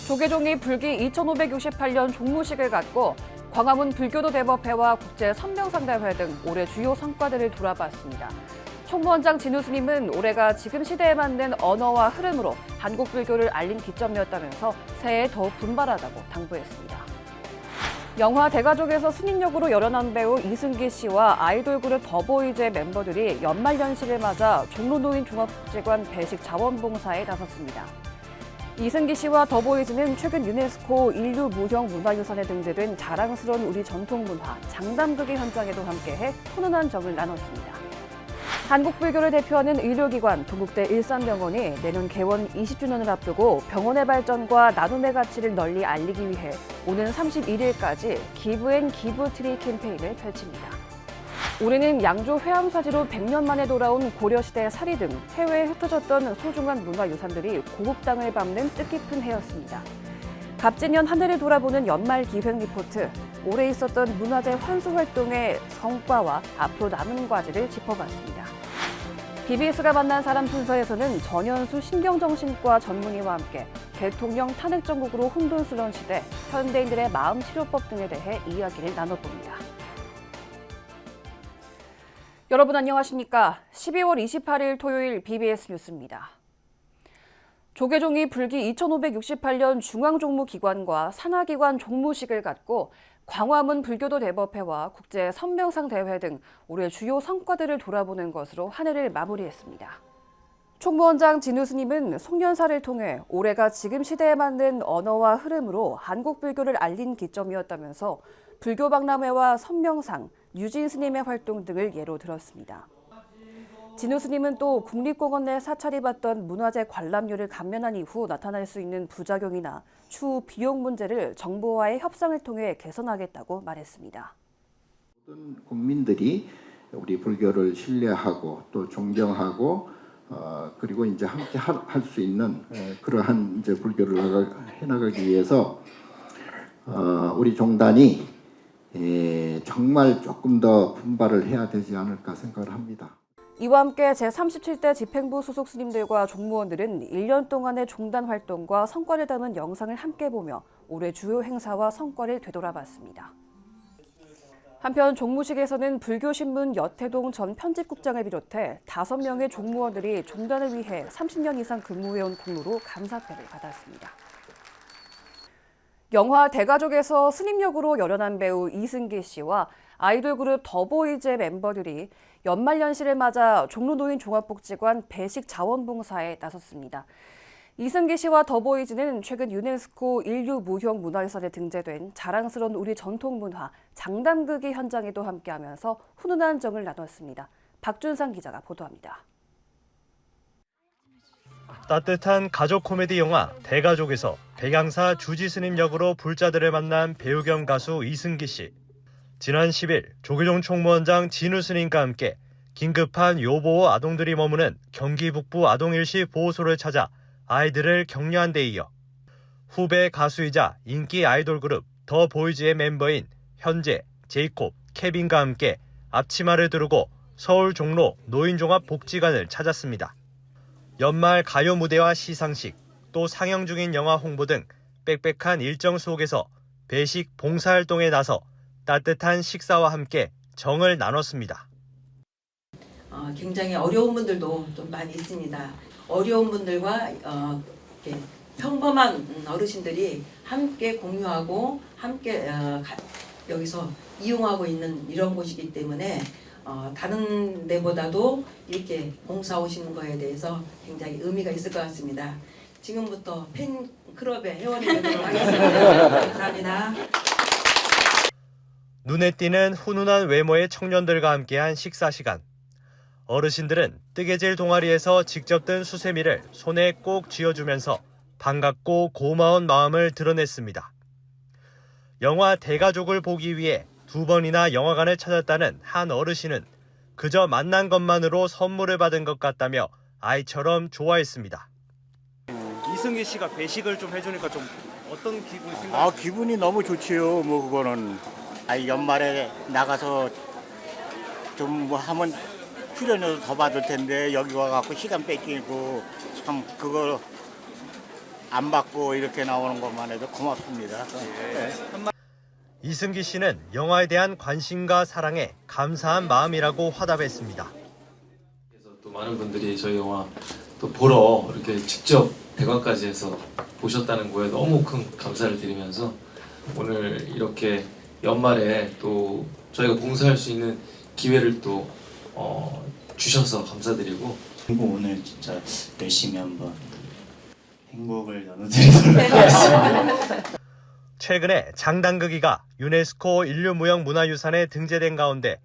조계종이 불기 2568년 종무식을 갖고 광화문 불교도 대법회와 국제 선명상대회 등 올해 주요 성과들을 돌아봤습니다. 총무원장 진우 스님은 올해가 지금 시대에 맞는 언어와 흐름으로 한국 불교를 알린 기점이었다면서 새해에 더욱 분발하다고 당부했습니다. 영화 대가족에서 스님 역으로 열연한 배우 이승기 씨와 아이돌 그룹 더보이즈의 멤버들이 연말연시를 맞아 종로노인 종합복지관 배식 자원봉사에 나섰습니다. 이승기 씨와 더보이즈는 최근 유네스코 인류 무형 문화유산에 등재된 자랑스러운 우리 전통문화 장담극의 현장에도 함께해 훈훈한 정을 나눴습니다. 한국 불교를 대표하는 의료기관 동국대 일산병원이 내년 개원 20주년을 앞두고 병원의 발전과 나눔의 가치를 널리 알리기 위해 오는 31일까지 기브앤기브트리 캠페인을 펼칩니다. 올해는 양조 회암사지로 100년 만에 돌아온 고려시대 사리 등 해외에 흩어졌던 소중한 문화유산들이 고급 땅을 밟는 뜻깊은 해였습니다. 갑진년 한 해를 돌아보는 연말 기획 리포트, 올해 있었던 문화재 환수 활동의 성과와 앞으로 남은 과제를 짚어봤습니다. BBS가 만난 사람 순서에서는 전현수 신경정신과 전문의와 함께 대통령 탄핵 정국으로 혼돈스러운 시대, 현대인들의 마음 치료법 등에 대해 이야기를 나눠봅니다. 여러분 안녕하십니까? 12월 28일 토요일 BBS 뉴스입니다. 조계종이 불기 2568년 중앙종무기관과 산하기관 종무식을 갖고 광화문 불교도 대법회와 국제 선명상대회 등 올해 주요 성과들을 돌아보는 것으로 한 해를 마무리했습니다. 총무원장 진우 스님은 송년사를 통해 올해가 지금 시대에 맞는 언어와 흐름으로 한국 불교를 알린 기점이었다면서 불교박람회와 선명상, 유진 스님의 활동 등을 예로 들었습니다. 진우 스님은 또 국립공원 내 사찰이 받던 문화재 관람료를 감면한 이후 나타날 수 있는 부작용이나 추후 비용 문제를 정부와의 협상을 통해 개선하겠다고 말했습니다. 모든 국민들이 우리 불교를 신뢰하고 또 존경하고 그리고 이제 함께 할 수 있는 그러한 이제 불교를 해나가기 위해서 우리 종단이 정말 조금 더 분발을 해야 되지 않을까 생각을 합니다. 이와 함께 제37대 집행부 소속 스님들과 종무원들은 1년 동안의 종단 활동과 성과를 담은 영상을 함께 보며 올해 주요 행사와 성과를 되돌아봤습니다. 한편 종무식에서는 불교신문 여태동 전 편집국장을 비롯해 5명의 종무원들이 종단을 위해 30년 이상 근무해온 공로로 감사패를 받았습니다. 영화 대가족에서 스님 역으로 열연한 배우 이승기 씨와 아이돌 그룹 더보이즈의 멤버들이 연말연시를 맞아 종로노인 종합복지관 배식 자원봉사에 나섰습니다. 이승기 씨와 더보이즈는 최근 유네스코 인류 무형 문화유산에 등재된 자랑스러운 우리 전통문화 장담극의 현장에도 함께하면서 훈훈한 정을 나눴습니다. 박준상 기자가 보도합니다. 따뜻한 가족 코미디 영화 대가족에서 백양사 주지스님 역으로 불자들을 만난 배우 겸 가수 이승기 씨. 지난 10일 조계종 총무원장 진우 스님과 함께 긴급한 요보호 아동들이 머무는 경기 북부 아동일시 보호소를 찾아 아이들을 격려한 데 이어 후배 가수이자 인기 아이돌 그룹 더 보이즈의 멤버인 현재, 제이콥, 케빈과 함께 앞치마를 두르고 서울 종로 노인종합복지관을 찾았습니다. 연말 가요 무대와 시상식, 또 상영 중인 영화 홍보 등 빽빽한 일정 속에서 배식 봉사활동에 나서 따뜻한 식사와 함께 정을 나눴습니다. 굉장히 어려운 분들도 좀 많이 있습니다. 어려운 분들과 평범한 어르신들이 함께 공유하고 함께 여기서 이용하고 있는 이런 곳이기 때문에 다른 데보다도 이렇게 봉사 오시는 거에 대해서 굉장히 의미가 있을 것 같습니다. 지금부터 팬클럽의 회원이 되도록 하겠습니다. 감사합니다. 눈에 띄는 훈훈한 외모의 청년들과 함께한 식사 시간. 어르신들은 뜨개질 동아리에서 직접 든 수세미를 손에 꼭 쥐어주면서 반갑고 고마운 마음을 드러냈습니다. 영화 대가족을 보기 위해 2번이나 영화관을 찾았다는 한 어르신은 그저 만난 것만으로 선물을 받은 것 같다며 아이처럼 좋아했습니다. 이승기 씨가 배식을 좀 해주니까 좀 어떤 기분이 생각나요? 기분이 너무 좋지요. 뭐 그거는 연말에 나가서 좀 뭐 하면 출연료도 더 받을 텐데 여기 와갖고 시간 뺏기고 참 그거 안 받고 이렇게 나오는 것만 해도 고맙습니다. 네. 이승기 씨는 영화에 대한 관심과 사랑에 감사한 마음이라고 화답했습니다. 그래서 또 많은 분들이 저희 영화 또 보러 이렇게 직접 대관까지 해서 보셨다는 거에 너무 큰 감사를 드리면서 오늘 이렇게 연말에 또 저희가 봉사할 수 있는 기회를 또 주셔서 감사드리고 그리고 오늘 진짜 열심히 한번 행복을 나눠드리도록 하겠습니다. 최근에 장단극이가 유네스코 인류무형문화유산에 등재된 가운데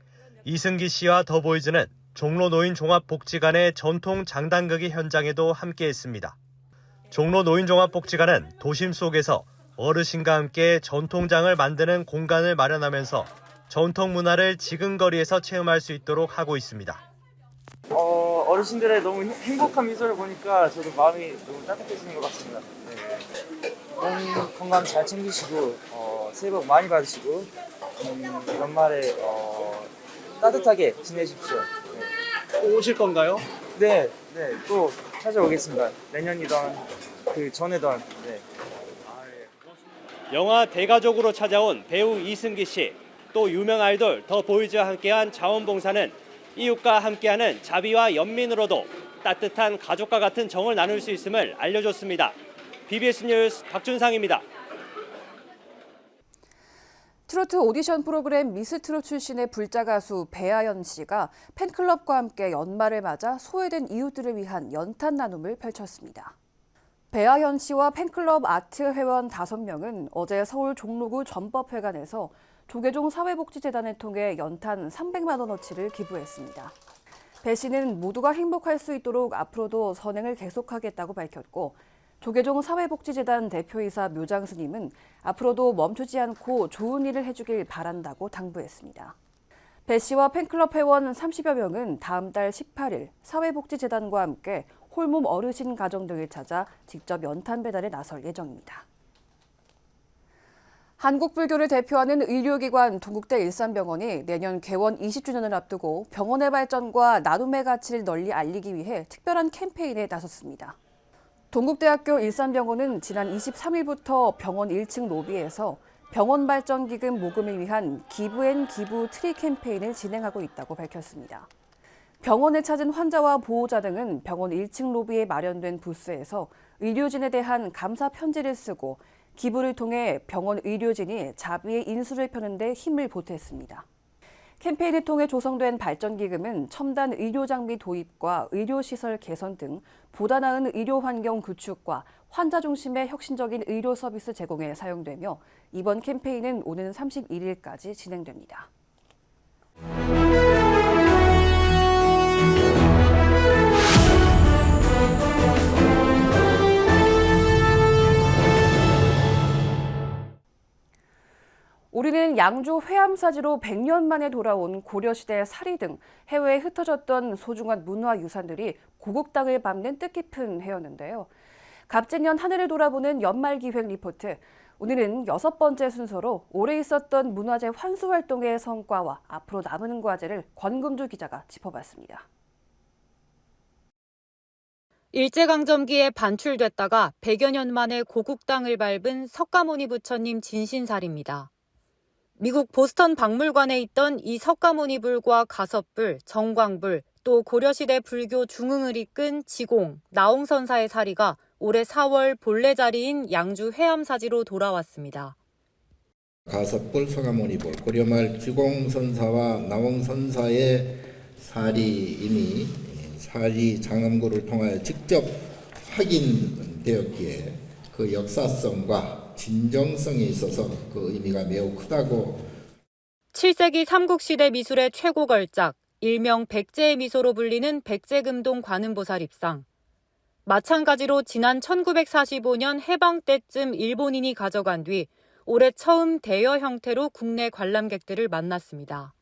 이승기 씨와 더보이즈는 종로노인종합복지관의 전통 장단극이 현장에도 함께했습니다. 종로노인종합복지관은 도심 속에서 어르신과 함께 전통장을 만드는 공간을 마련하면서 전통 문화를 지근거리에서 체험할 수 있도록 하고 있습니다. 어르신들의 너무 행복한 미소를 보니까 저도 마음이 너무 따뜻해지는 것 같습니다. 네. 몸 건강 잘 챙기시고 새해 복 많이 받으시고 연말에 따뜻하게 지내십시오. 또 오실 건가요? 네, 또 찾아오겠습니다. 내년이던 그 전에던. 네. 영화 대가족으로 찾아온 배우 이승기 씨, 또 유명 아이돌 더보이즈와 함께한 자원봉사는 이웃과 함께하는 자비와 연민으로도 따뜻한 가족과 같은 정을 나눌 수 있음을 알려줬습니다. BBS 뉴스 박준상입니다. 트로트 오디션 프로그램 미스트롯 출신의 불자 가수 배아연 씨가 팬클럽과 함께 연말을 맞아 소외된 이웃들을 위한 연탄 나눔을 펼쳤습니다. 배아연 씨와 팬클럽 아트 회원 5명은 어제 서울 종로구 전법회관에서 조계종 사회복지재단을 통해 연탄 300만 원어치를 기부했습니다. 배 씨는 모두가 행복할 수 있도록 앞으로도 선행을 계속하겠다고 밝혔고, 조계종 사회복지재단 대표이사 묘장 스님은 앞으로도 멈추지 않고 좋은 일을 해주길 바란다고 당부했습니다. 배 씨와 팬클럽 회원 30여 명은 다음 달 18일 사회복지재단과 함께 홀몸 어르신 가정 등을 찾아 직접 연탄 배달에 나설 예정입니다. 한국 불교를 대표하는 의료기관 동국대 일산병원이 내년 개원 20주년을 앞두고 병원의 발전과 나눔의 가치를 널리 알리기 위해 특별한 캠페인에 나섰습니다. 동국대학교 일산병원은 지난 23일부터 병원 1층 로비에서 병원 발전 기금 모금을 위한 기부앤기부 트리 캠페인을 진행하고 있다고 밝혔습니다. 병원을 찾은 환자와 보호자 등은 병원 1층 로비에 마련된 부스에서 의료진에 대한 감사 편지를 쓰고 기부를 통해 병원 의료진이 자비의 인수를 펴는 데 힘을 보탰습니다. 캠페인을 통해 조성된 발전기금은 첨단 의료장비 도입과 의료시설 개선 등 보다 나은 의료 환경 구축과 환자 중심의 혁신적인 의료 서비스 제공에 사용되며 이번 캠페인은 오는 31일까지 진행됩니다. 우리는 양주 회암사지로 100년 만에 돌아온 고려시대 사리 등 해외에 흩어졌던 소중한 문화유산들이 고국 땅을 밟는 뜻깊은 해였는데요. 갑진년 한 해를 돌아보는 연말기획 리포트. 오늘은 6번째 순서로 올해 있었던 문화재 환수활동의 성과와 앞으로 남은 과제를 권금주 기자가 짚어봤습니다. 일제강점기에 반출됐다가 100여 년 만에 고국 땅을 밟은 석가모니 부처님 진신살입니다. 미국 보스턴 박물관에 있던 이 석가모니 불과 가섭불, 정광불, 또 고려시대 불교 중흥을 이끈 지공, 나홍선사의 사리가 올해 4월 본래 자리인 양주 회암사지로 돌아왔습니다. 가섭불, 석가모니불, 고려말 지공선사와 나홍선사의 사리임이 사리 장엄고를 통하여 직접 확인되었기에 그 역사성과 진정성에 있어서 그 의미가 매우 크다고. 7세기 삼국시대 미술의 최고 걸작, 일명 백제의 미소로 불리는 백제금동 관음보살입상. 마찬가지로 지난 1945년 해방 때쯤 일본인이 가져간 뒤 올해 처음 대여 형태로 국내 관람객들을 만났습니다.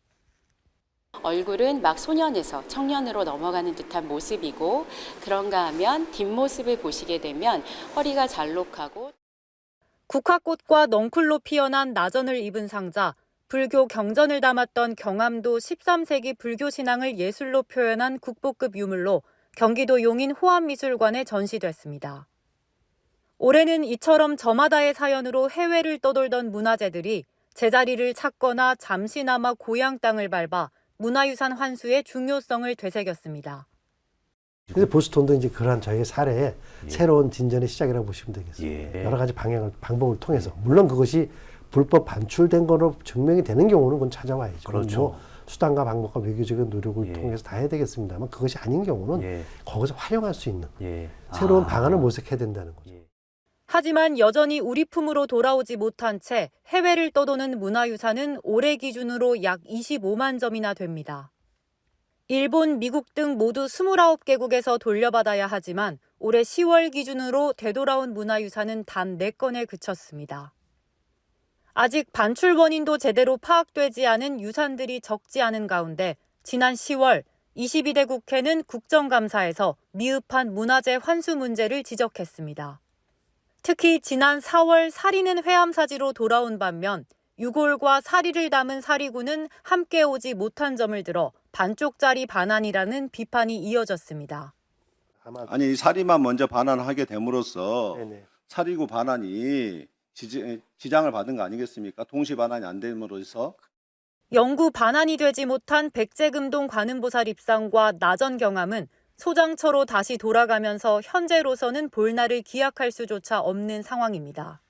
얼굴은 막 소년에서 청년으로 넘어가는 듯한 모습이고, 그런가 하면 뒷모습을 보시게 되면 허리가 잘록하고 국화꽃과 넝쿨로 피어난 나전을 입은 상자, 불교 경전을 담았던 경암도 13세기 불교 신앙을 예술로 표현한 국보급 유물로 경기도 용인 호암미술관에 전시됐습니다. 올해는 이처럼 저마다의 사연으로 해외를 떠돌던 문화재들이 제자리를 찾거나 잠시나마 고향 땅을 밟아 문화유산 환수의 중요성을 되새겼습니다. 그래서 보스턴도 이제 그러한 저희의 사례에 새로운 진전의 시작이라고 보시면 되겠습니다. 여러 가지 방법을 통해서 물론 그것이 불법 반출된 거로 증명이 되는 경우는 그건 찾아와야죠. 그렇죠. 뭐 수단과 방법과 외교적인 노력을 통해서 다 해야 되겠습니다만 그것이 아닌 경우는 거기서 활용할 수 있는 새로운 방안을 모색해야 된다는 거죠. 하지만 여전히 우리 품으로 돌아오지 못한 채 해외를 떠도는 문화유산은 올해 기준으로 약 25만 점이나 됩니다. 일본, 미국 등 모두 29개국에서 돌려받아야 하지만 올해 10월 기준으로 되돌아온 문화유산은 단 4건에 그쳤습니다. 아직 반출 원인도 제대로 파악되지 않은 유산들이 적지 않은 가운데 지난 10월 22대 국회는 국정감사에서 미흡한 문화재 환수 문제를 지적했습니다. 특히 지난 4월 사리는 회암사지로 돌아온 반면 유골과 사리를 담은 사리구는 함께 오지 못한 점을 들어 반쪽짜리 반환이라는 비판이 이어졌습니다. 아니 사리만 먼저 반환하게 됨으로써 네네. 사리구 반환이 지장을 받은 거 아니겠습니까? 동시 반환이 안 됨으로써 영구 반환이 되지 못한 백제금동 관음보살 입상과 나전 경암은 소장처로 다시 돌아가면서 현재로서는 볼날을 기약할 수조차 없는 상황입니다.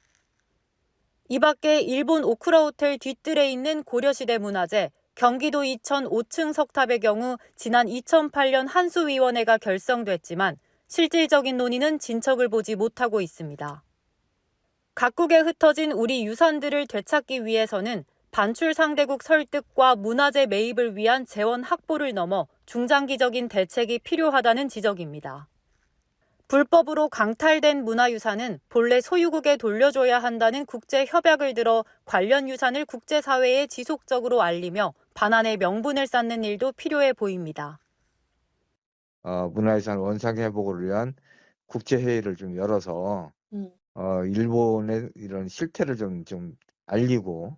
이 밖에 일본 오쿠라 호텔 뒷뜰에 있는 고려시대 문화재, 경기도 이천 5층 석탑의 경우 지난 2008년 한수위원회가 결성됐지만 실질적인 논의는 진척을 보지 못하고 있습니다. 각국에 흩어진 우리 유산들을 되찾기 위해서는 반출 상대국 설득과 문화재 매입을 위한 재원 확보를 넘어 중장기적인 대책이 필요하다는 지적입니다. 불법으로 강탈된 문화유산은 본래 소유국에 돌려줘야 한다는 국제협약을 들어 관련 유산을 국제사회에 지속적으로 알리며 반환의 명분을 쌓는 일도 필요해 보입니다. 문화유산 원상회복을 위한 국제회의를 좀 열어서 일본의 이런 실태를 좀 알리고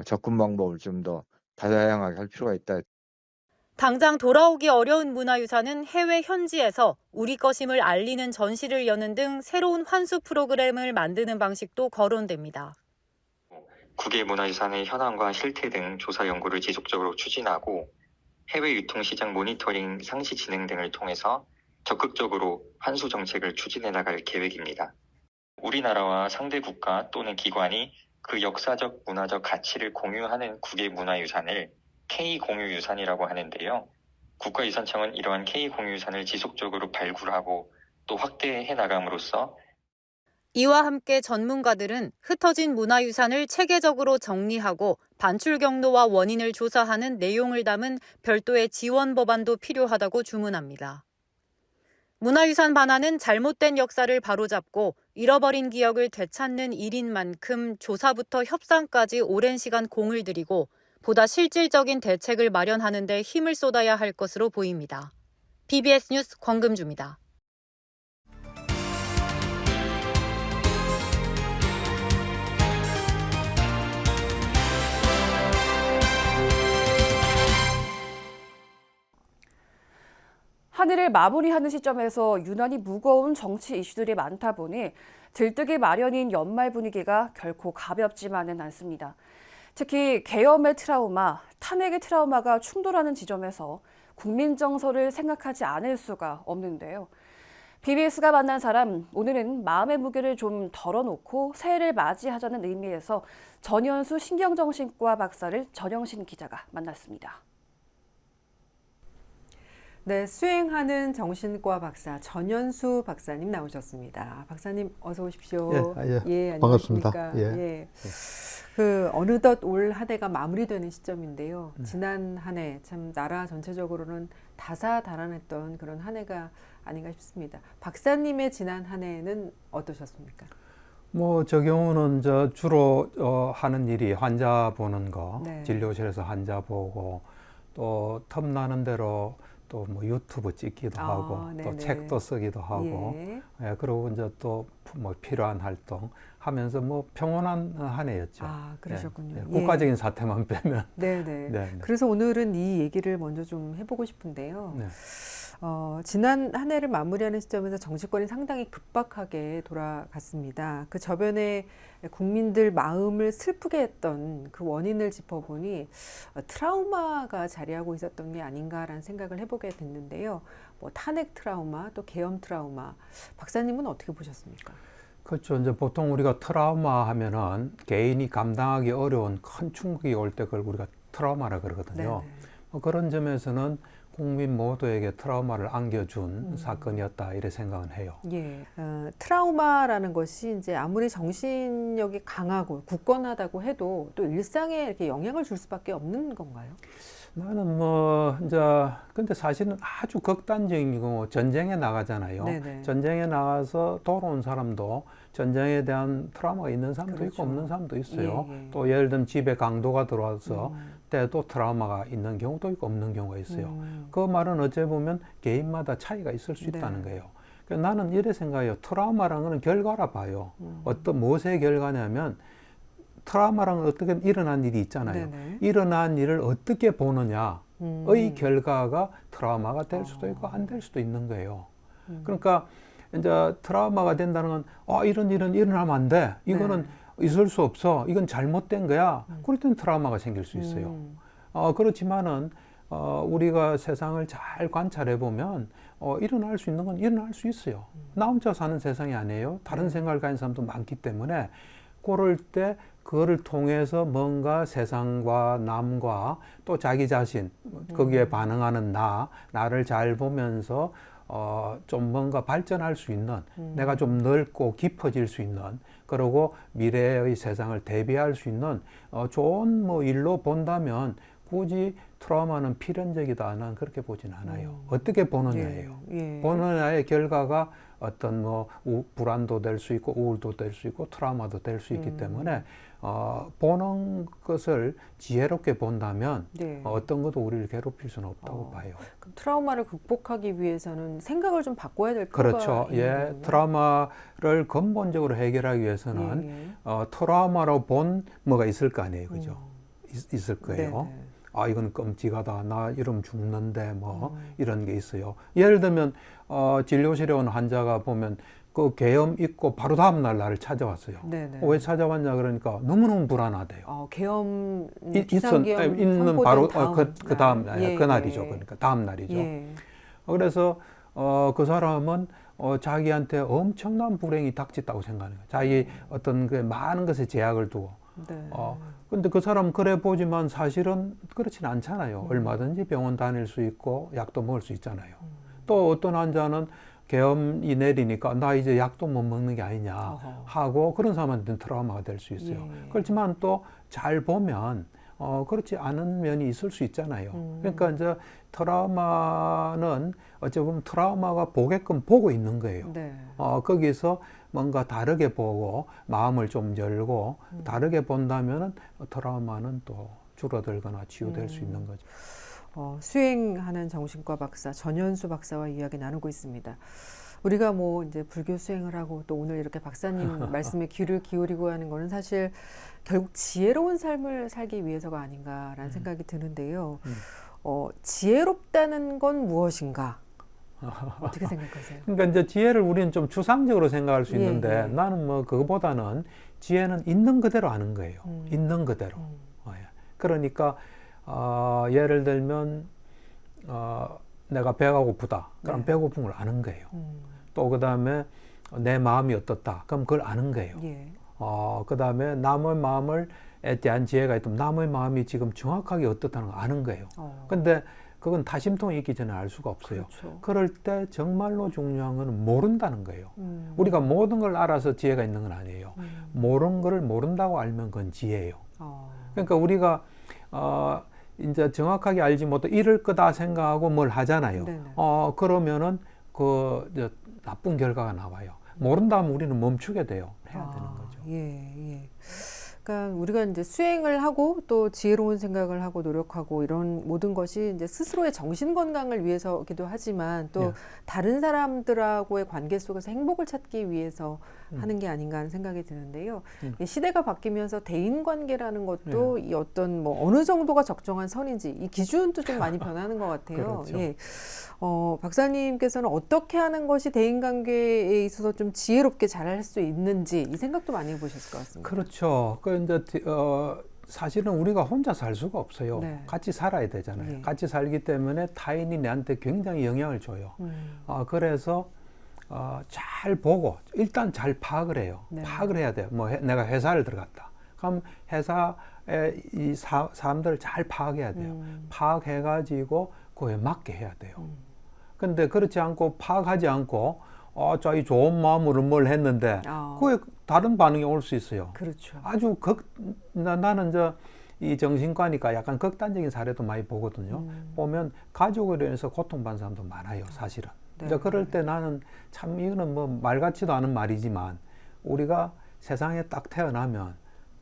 접근 방법을 좀 더 다양하게 할 필요가 있다. 당장 돌아오기 어려운 문화유산은 해외 현지에서 우리 것임을 알리는 전시를 여는 등 새로운 환수 프로그램을 만드는 방식도 거론됩니다. 국외 문화유산의 현황과 실태 등 조사 연구를 지속적으로 추진하고 해외 유통시장 모니터링 상시 진행 등을 통해서 적극적으로 환수 정책을 추진해 나갈 계획입니다. 우리나라와 상대 국가 또는 기관이 그 역사적, 문화적 가치를 공유하는 국외 문화유산을 K공유유산이라고 하는데요. 국가유산청은 이러한 K공유유산을 지속적으로 발굴하고 또 확대해 나감으로써 이와 함께 전문가들은 흩어진 문화유산을 체계적으로 정리하고 반출 경로와 원인을 조사하는 내용을 담은 별도의 지원 법안도 필요하다고 주문합니다. 문화유산 반환은 잘못된 역사를 바로잡고 잃어버린 기억을 되찾는 일인 만큼 조사부터 협상까지 오랜 시간 공을 들이고 보다 실질적인 대책을 마련하는 데 힘을 쏟아야 할 것으로 보입니다. BBS 뉴스 권금주입니다. 한 해를 마무리하는 시점에서 유난히 무거운 정치 이슈들이 많다 보니 들뜨기 마련인 연말 분위기가 결코 가볍지만은 않습니다. 특히 계엄의 트라우마, 탄핵의 트라우마가 충돌하는 지점에서 국민 정서를 생각하지 않을 수가 없는데요. BBS가 만난 사람, 오늘은 마음의 무게를 좀 덜어놓고 새해를 맞이하자는 의미에서 전현수 신경정신과 박사를 전영신 기자가 만났습니다. 네, 수행하는 정신과 박사 전현수 박사님 나오셨습니다. 박사님 어서 오십시오. 예, 반갑습니다. 예. 어느덧 올 한 해가 마무리되는 시점인데요. 지난 한 해 참 나라 전체적으로는 다사다난했던 그런 한 해가 아닌가 싶습니다. 박사님의 지난 한 해는 어떠셨습니까? 저 경우는 주로 하는 일이 환자 보는 거, 네. 진료실에서 환자 보고 또 틈나는 대로 또 유튜브 찍기도 하고 네네. 또 책도 쓰기도 하고 그리고 이제 또 필요한 활동 하면서 평온한 한 해였죠. 그러셨군요. 국가적인 사태만 빼면. 네네. 그래서 오늘은 이 얘기를 먼저 좀 해보고 싶은데요. 지난 한 해를 마무리하는 시점에서 정치권이 상당히 급박하게 돌아갔습니다. 그 저변에 국민들 마음을 슬프게 했던 그 원인을 짚어보니 트라우마가 자리하고 있었던 게 아닌가라는 생각을 해보게 됐는데요. 뭐 탄핵 트라우마, 또 계엄 트라우마, 박사님은 어떻게 보셨습니까? 그렇죠. 이제 보통 우리가 트라우마 하면은 개인이 감당하기 어려운 큰 충격이 올 때 그걸 우리가 트라우마라 그러거든요. 그런 점에서는 국민 모두에게 트라우마를 안겨준 사건이었다 이렇게 생각은 해요. 예, 트라우마라는 것이 이제 아무리 정신력이 강하고 굳건하다고 해도 또 일상에 이렇게 영향을 줄 수밖에 없는 건가요? 나는 뭐 이제 근데 사실은 아주 극단적인 경우 전쟁에 나가잖아요. 네네. 전쟁에 나가서 돌아온 사람도 전쟁에 대한 트라우마가 있는 사람도 그렇죠. 있고 없는 사람도 있어요. 예, 예. 또 예를 들면 집에 강도가 들어와서 때도 트라우마가 있는 경우도 있고 없는 경우가 있어요. 그 말은 어찌 보면 개인마다 차이가 있을 수 있다는 거예요. 그러니까 나는 이래 생각해요. 트라우마라는 거는 결과라 봐요. 어떤 무엇의 결과냐면 트라우마라는 어떻게 일어난 일이 있잖아요. 네네. 일어난 일을 어떻게 보느냐의 결과가 트라우마가 될 수도 있고 안 될 수도 있는 거예요. 그러니까 이제 트라우마가 된다는 건 이런 일은 일어나면 안 돼. 이거는 있을 수 없어. 이건 잘못된 거야. 그럴 때는 트라우마가 생길 수 있어요. 그렇지만은 우리가 세상을 잘 관찰해 보면 일어날 수 있는 건 일어날 수 있어요. 나 혼자 사는 세상이 아니에요. 다른 생각을 가진 사람도 많기 때문에 그럴 때 그거를 통해서 뭔가 세상과 남과 또 자기 자신 거기에 반응하는 나를 잘 보면서 좀 뭔가 발전할 수 있는 내가 좀 넓고 깊어질 수 있는 그리고 미래의 세상을 대비할 수 있는 좋은 뭐 일로 본다면 굳이 트라우마는 필연적이다. 난 그렇게 보진 않아요. 어떻게 보느냐예요. 예. 보느냐의 결과가 어떤 뭐 불안도 될 수 있고 우울도 될 수 있고 트라우마도 될 수 있기 때문에 보는 것을 지혜롭게 본다면 어떤 것도 우리를 괴롭힐 수는 없다고 봐요. 그럼 트라우마를 극복하기 위해서는 생각을 좀 바꿔야 될 필요가 그렇죠. 있는 거군요. 트라우마를 근본적으로 해결하기 위해서는 트라우마로 본 뭐가 있을 거 아니에요. 그죠? 있을 거예요. 이건 끔찍하다. 나 이러면 죽는데 뭐 이런 게 있어요. 예를 들면 진료실에 온 환자가 보면 그 계엄 있고 바로 다음 날 나를 찾아왔어요. 왜 찾아왔냐 그러니까 너무너무 불안하대요. 계엄 비상계엄 있는 바로 그 다음 날, 그날이죠. 그러니까 다음 날이죠. 그래서 그 사람은 자기한테 엄청난 불행이 닥쳤다고 생각하는 거예요. 자기 어떤 그 많은 것에 제약을 두고. 근데 그 사람 그래 보지만 사실은 그렇진 않잖아요. 얼마든지 병원 다닐 수 있고 약도 먹을 수 있잖아요. 또 어떤 환자는 계엄이 내리니까 나 이제 약도 못 먹는 게 아니냐 하고 그런 사람한테는 트라우마가 될 수 있어요. 그렇지만 또 잘 보면 그렇지 않은 면이 있을 수 있잖아요. 그러니까 이제 트라우마는 어찌 보면 트라우마가 보게끔 보고 있는 거예요. 거기서 뭔가 다르게 보고 마음을 좀 열고 다르게 본다면은 트라우마는 또 줄어들거나 치유될 수 있는 거죠. 수행하는 정신과 박사 전현수 박사와 이야기 나누고 있습니다. 우리가 뭐 이제 불교 수행을 하고 또 오늘 이렇게 박사님 말씀에 귀를 기울이고 하는 거는 사실 결국 지혜로운 삶을 살기 위해서가 아닌가라는 생각이 드는데요. 지혜롭다는 건 무엇인가? 어떻게 생각하세요? 그러니까 이제 지혜를 우리는 좀 추상적으로 생각할 수 있는데 나는 뭐 그거보다는 지혜는 있는 그대로 아는 거예요. 있는 그대로. 그러니까 예를 들면 내가 배가 고프다. 그럼 배고픈 걸 아는 거예요. 또 그다음에 내 마음이 어떻다. 그럼 그걸 아는 거예요. 그다음에 남의 마음에 대한 지혜가 있다면 남의 마음이 지금 정확하게 어떻다는 걸 아는 거예요. 근데 그건 다심통이 있기 전에 알 수가 없어요. 그럴 때 정말로 중요한 건 모른다는 거예요. 우리가 모든 걸 알아서 지혜가 있는 건 아니에요. 모르는 걸 모른다고 알면 그건 지혜예요. 그러니까 우리가 이제 정확하게 알지 못해 이럴 거다 생각하고 뭘 하잖아요. 그러면은 그 나쁜 결과가 나와요. 모른다면 우리는 멈추게 돼요. 해야 되는 거죠. 그러니까 우리가 이제 수행을 하고 또 지혜로운 생각을 하고 노력하고 이런 모든 것이 이제 스스로의 정신 건강을 위해서기도 하지만 또 예. 다른 사람들하고의 관계 속에서 행복을 찾기 위해서 하는 게 아닌가 하는 생각이 드는데요. 이 시대가 바뀌면서 대인 관계라는 것도 이 어떤 뭐 어느 정도가 적정한 선인지 이 기준도 좀 많이 변하는 것 같아요. 그렇죠. 예. 박사님께서는 어떻게 하는 것이 대인 관계에 있어서 좀 지혜롭게 잘할 수 있는지 이 생각도 많이 해보셨을 것 같습니다. 그렇죠. 그 이제 사실은 우리가 혼자 살 수가 없어요. 네. 같이 살아야 되잖아요. 예. 같이 살기 때문에 타인이 내한테 굉장히 영향을 줘요. 그래서 잘 보고 일단 잘 파악을 해요. 네. 파악을 해야 돼요. 뭐 내가 회사를 들어갔다. 그럼 회사에 이 사람들을 잘 파악해야 돼요. 파악해가지고 그에 맞게 해야 돼요. 근데 그렇지 않고 파악하지 않고 자기 좋은 마음으로 뭘 했는데 그에 다른 반응이 올 수 있어요. 그렇죠. 아주 나는 이 정신과니까 약간 극단적인 사례도 많이 보거든요. 보면 가족으로 인해서 고통받는 사람도 많아요, 사실은. 네. 이제 그럴 때 나는 참 이거는 뭐 말 같지도 않은 말이지만 우리가 세상에 딱 태어나면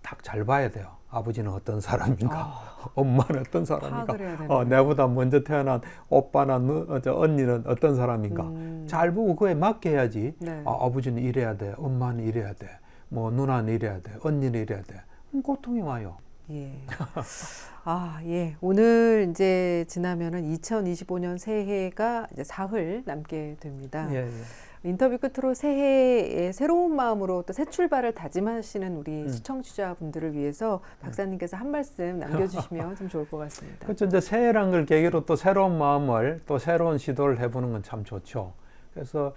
딱 잘 봐야 돼요. 아버지는 어떤 사람인가, 엄마는 어떤 사람인가, 내보다 먼저 태어난 오빠나 언니는 어떤 사람인가 잘 보고 그에 맞게 해야지. 네. 아버지는 이래야 돼, 엄마는 이래야 돼, 뭐 누나는 이래야 돼, 언니는 이래야 돼. 고통이 와요. 예. 예. 오늘 이제 지나면은 2025년 새해가 이제 사흘 남게 됩니다. 예, 예. 인터뷰 끝으로 새해에 새로운 마음으로 또 새 출발을 다짐하시는 우리 시청자분들을 위해서 박사님께서 한 말씀 남겨주시면 좀 좋을 것 같습니다. 그렇죠. 이제 새해란 걸 계기로 또 새로운 마음을 또 새로운 시도를 해보는 건 참 좋죠. 그래서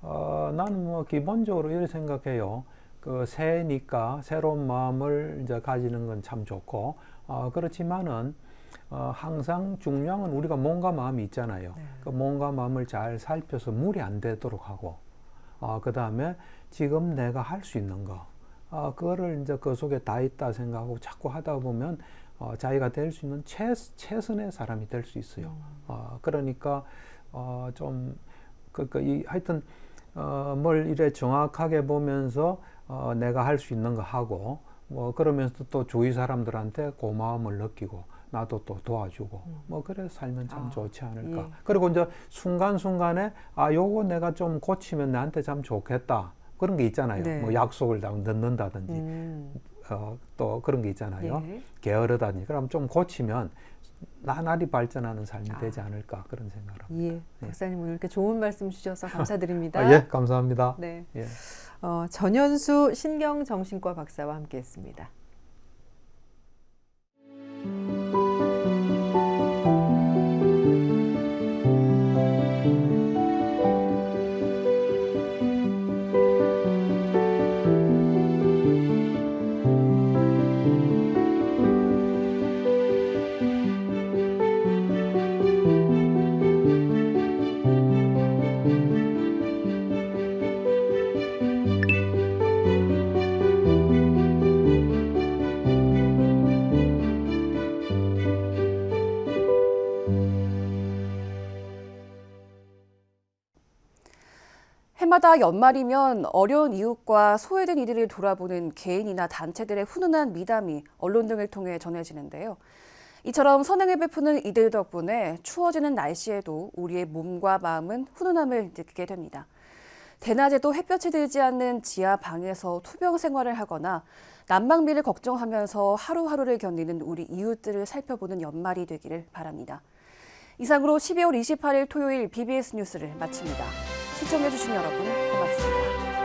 나는 뭐 기본적으로 이렇게 생각해요. 그 새해니까 새로운 마음을 이제 가지는 건 참 좋고 그렇지만은 항상 중요한 건 우리가 몸과 마음이 있잖아요. 네. 그 몸과 마음을 잘 살펴서 무리 안 되도록 하고 그 다음에 지금 내가 할 수 있는 거 그거를 이제 그 속에 다 있다 생각하고 자꾸 하다 보면 자기가 될 수 있는 최선의 사람이 될 수 있어요. 그러니까 좀 하여튼 뭘 이래 정확하게 보면서 내가 할 수 있는 거 하고 뭐 그러면서 또 주위 사람들한테 고마움을 느끼고 나도 또 도와주고 뭐 그래서 살면 참 좋지 않을까. 예. 그리고 이제 순간순간에 요거 내가 좀 고치면 나한테 참 좋겠다 그런 게 있잖아요. 네. 뭐 약속을 넣는다든지 또 그런 게 있잖아요. 예. 게으르다든지 그럼 좀 고치면 나날이 발전하는 삶이 되지 않을까 그런 생각을 합니다. 예. 박사님 오늘 이렇게 좋은 말씀 주셔서 감사드립니다. 예, 감사합니다. 네. 예. 전현수 신경정신과 박사와 함께했습니다. 해마다 연말이면 어려운 이웃과 소외된 이들을 돌아보는 개인이나 단체들의 훈훈한 미담이 언론 등을 통해 전해지는데요. 이처럼 선행을 베푸는 이들 덕분에 추워지는 날씨에도 우리의 몸과 마음은 훈훈함을 느끼게 됩니다. 대낮에도 햇볕이 들지 않는 지하 방에서 투병 생활을 하거나 난방비를 걱정하면서 하루하루를 견디는 우리 이웃들을 살펴보는 연말이 되기를 바랍니다. 이상으로 12월 28일 토요일 BBS 뉴스를 마칩니다. 시청해주신 여러분 고맙습니다.